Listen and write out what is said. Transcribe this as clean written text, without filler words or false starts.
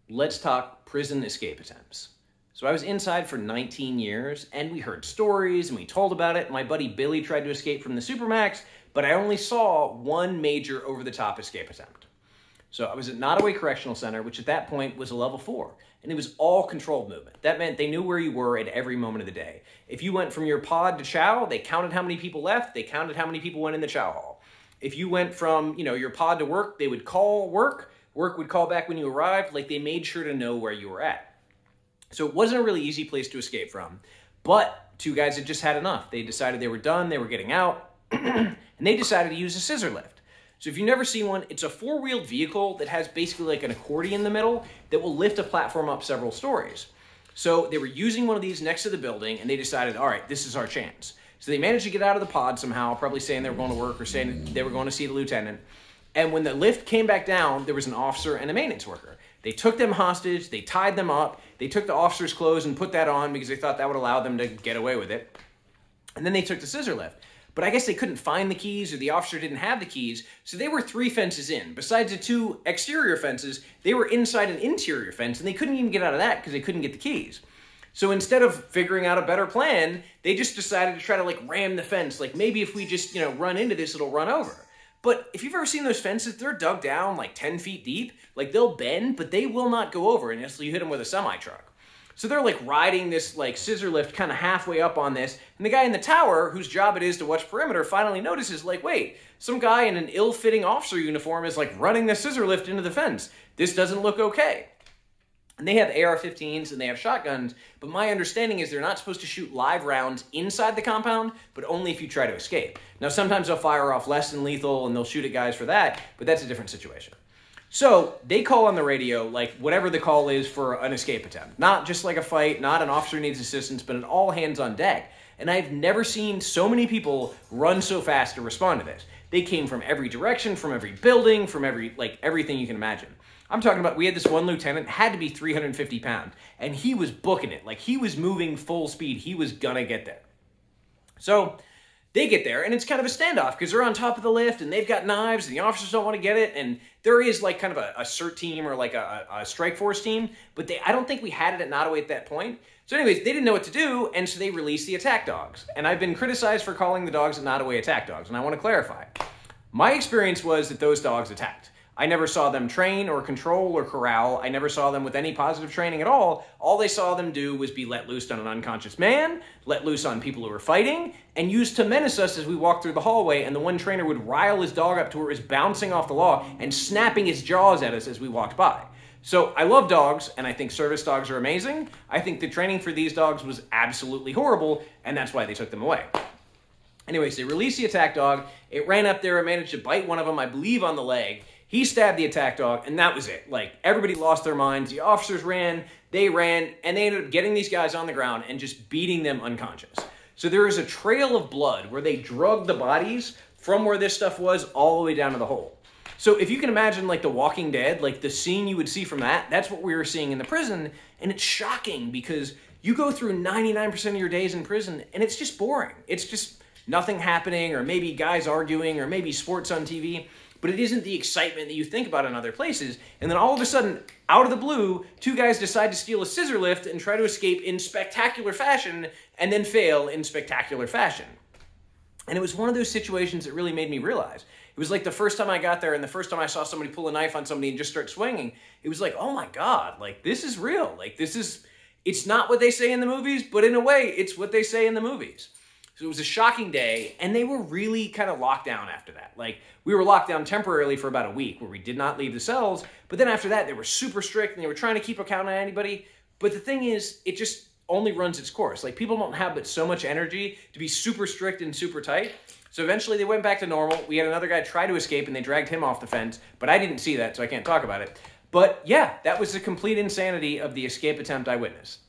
let's talk prison escape attempts. So I was inside for 19 years, and we heard stories, and we told about it. My buddy Billy tried to escape from the Supermax, but I only saw one major over-the-top escape attempt. So I was at Nottaway Correctional Center, which at that point was a level 4, and it was all controlled movement. That meant they knew where you were at every moment of the day. If you went from your pod to chow, they counted how many people left, they counted how many people went in the chow hall. If you went from, your pod to work, they would call work would call back when you arrived, like they made sure to know where you were at. So it wasn't a really easy place to escape from, but two guys had just had enough. They decided they were done, they were getting out, and they decided to use a scissor lift. So if you've never seen one, it's a 4-wheeled vehicle that has basically like an accordion in the middle that will lift a platform up several stories. So they were using one of these next to the building, and they decided, all right, this is our chance. So they managed to get out of the pod somehow, probably saying they were going to work or saying they were going to see the lieutenant. And when the lift came back down, there was an officer and a maintenance worker. They took them hostage, they tied them up, they took the officer's clothes and put that on because they thought that would allow them to get away with it. And then they took the scissor lift. But I guess they couldn't find the keys, or the officer didn't have the keys, so they were 3 fences in. Besides the 2 exterior fences, they were inside an interior fence, and they couldn't even get out of that because they couldn't get the keys. So instead of figuring out a better plan, they just decided to try to ram the fence. Like maybe if we just, run into this, it'll run over. But if you've ever seen those fences, they're dug down like 10 feet deep. Like they'll bend, but they will not go over unless you hit them with a semi-truck. So they're riding this scissor lift kind of halfway up on this. And the guy in the tower, whose job it is to watch perimeter, finally notices wait, some guy in an ill-fitting officer uniform is running the scissor lift into the fence. This doesn't look okay. And they have AR-15s and they have shotguns, but my understanding is they're not supposed to shoot live rounds inside the compound, but only if you try to escape. Now, sometimes they'll fire off less than lethal and they'll shoot at guys for that, but that's a different situation. So they call on the radio, whatever the call is for an escape attempt. Not just a fight, not an officer needs assistance, but an all hands on deck. And I've never seen so many people run so fast to respond to this. They came from every direction, from every building, from everything you can imagine. I'm talking about, we had this one lieutenant, had to be 350 pounds, and he was booking it. He was moving full speed. He was gonna get there. So they get there, and it's kind of a standoff because they're on top of the lift, and they've got knives, and the officers don't want to get it, and there is kind of a CERT team or a strike force team, but I don't think we had it at Nottaway at that point. So anyways, they didn't know what to do, and so they released the attack dogs. And I've been criticized for calling the dogs at Nottaway attack dogs, and I want to clarify. My experience was that those dogs attacked. I never saw them train or control or corral. I never saw them with any positive training at all. All they saw them do was be let loose on an unconscious man, let loose on people who were fighting, and used to menace us as we walked through the hallway, and the one trainer would rile his dog up to where it was bouncing off the law and snapping his jaws at us as we walked by. So I love dogs, and I think service dogs are amazing. I think the training for these dogs was absolutely horrible, and that's why they took them away. Anyways, they released the attack dog. It ran up there and managed to bite one of them, I believe, on the leg. He stabbed the attack dog, and that was it. Everybody lost their minds. The officers ran, and they ended up getting these guys on the ground and just beating them unconscious. So there is a trail of blood where they drugged the bodies from where this stuff was all the way down to the hole. So if you can imagine The Walking Dead, the scene you would see from that, that's what we were seeing in the prison, and it's shocking because you go through 99% of your days in prison, and it's just boring. It's just nothing happening, or maybe guys arguing, or maybe sports on TV. But it isn't the excitement that you think about in other places. And then all of a sudden, out of the blue, two guys decide to steal a scissor lift and try to escape in spectacular fashion, and then fail in spectacular fashion. And it was one of those situations that really made me realize. It was the first time I got there and the first time I saw somebody pull a knife on somebody and just start swinging, it was oh my God, this is real. It's not what they say in the movies, but in a way, it's what they say in the movies. So it was a shocking day, and they were really kind of locked down after that. We were locked down temporarily for about a week where we did not leave the cells, but then after that, they were super strict, and they were trying to keep account on anybody. But the thing is, it just only runs its course. People don't have but so much energy to be super strict and super tight. So eventually, they went back to normal. We had another guy try to escape, and they dragged him off the fence, but I didn't see that, so I can't talk about it. But yeah, that was the complete insanity of the escape attempt I witnessed.